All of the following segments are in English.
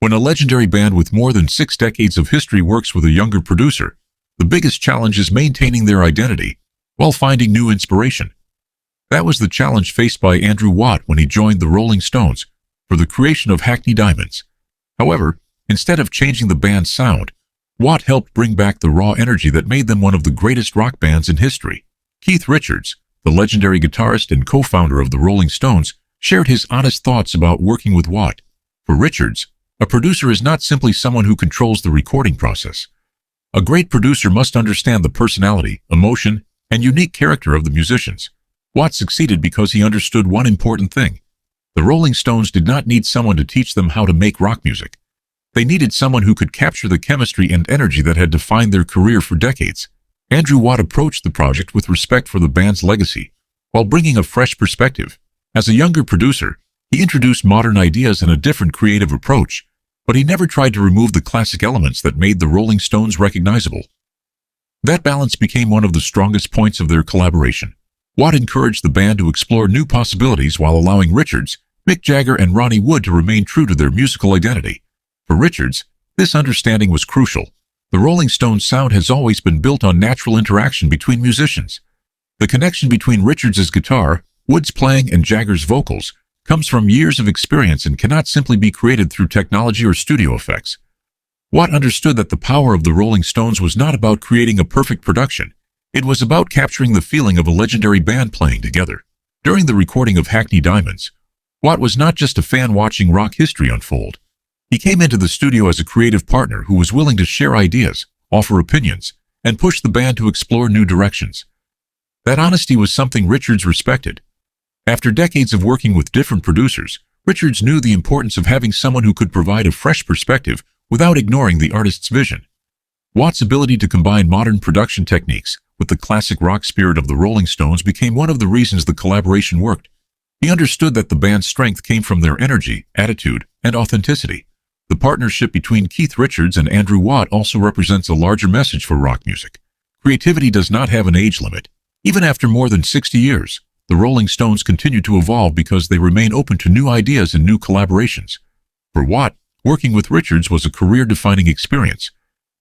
When a legendary band with more than 6 decades of history works with a younger producer, the biggest challenge is maintaining their identity while finding new inspiration. That was the challenge faced by Andrew Watt when he joined the Rolling Stones for the creation of Hackney Diamonds. However, instead of changing the band's sound, Watt helped bring back the raw energy that made them one of the greatest rock bands in history. Keith Richards, the legendary guitarist and co-founder of the Rolling Stones, shared his honest thoughts about working with Watt. For Richards, a producer is not simply someone who controls the recording process. A great producer must understand the personality, emotion, and unique character of the musicians. Watt succeeded because he understood one important thing. The Rolling Stones did not need someone to teach them how to make rock music. They needed someone who could capture the chemistry and energy that had defined their career for decades. Andrew Watt approached the project with respect for the band's legacy, while bringing a fresh perspective. As a younger producer, he introduced modern ideas and a different creative approach, but he never tried to remove the classic elements that made the Rolling Stones recognizable. That balance became one of the strongest points of their collaboration. Watt encouraged the band to explore new possibilities while allowing Richards, Mick Jagger, and Ronnie Wood to remain true to their musical identity. For Richards, this understanding was crucial. The Rolling Stones' sound has always been built on natural interaction between musicians. The connection between Richards' guitar, Wood's playing, and Jagger's vocals comes from years of experience and cannot simply be created through technology or studio effects. Watt understood that the power of the Rolling Stones was not about creating a perfect production. It was about capturing the feeling of a legendary band playing together. During the recording of Hackney Diamonds, Watt was not just a fan watching rock history unfold. He came into the studio as a creative partner who was willing to share ideas, offer opinions, and push the band to explore new directions. That honesty was something Richards respected. After decades of working with different producers, Richards knew the importance of having someone who could provide a fresh perspective without ignoring the artist's vision. Watt's ability to combine modern production techniques with the classic rock spirit of the Rolling Stones became one of the reasons the collaboration worked. He understood that the band's strength came from their energy, attitude, and authenticity. The partnership between Keith Richards and Andrew Watt also represents a larger message for rock music. Creativity does not have an age limit. Even after more than 60 years, the Rolling Stones continue to evolve because they remain open to new ideas and new collaborations. For Watt, working with Richards was a career-defining experience.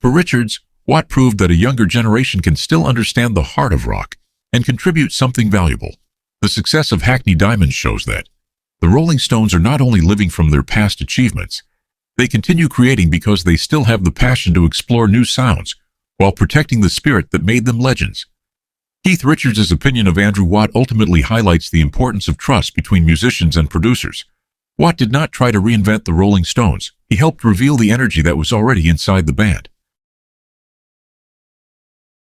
For Richards, Watt proved that a younger generation can still understand the heart of rock and contribute something valuable. The success of Hackney Diamonds shows that the Rolling Stones are not only living from their past achievements, they continue creating because they still have the passion to explore new sounds while protecting the spirit that made them legends. Keith Richards' opinion of Andrew Watt ultimately highlights the importance of trust between musicians and producers. Watt did not try to reinvent the Rolling Stones. He helped reveal the energy that was already inside the band.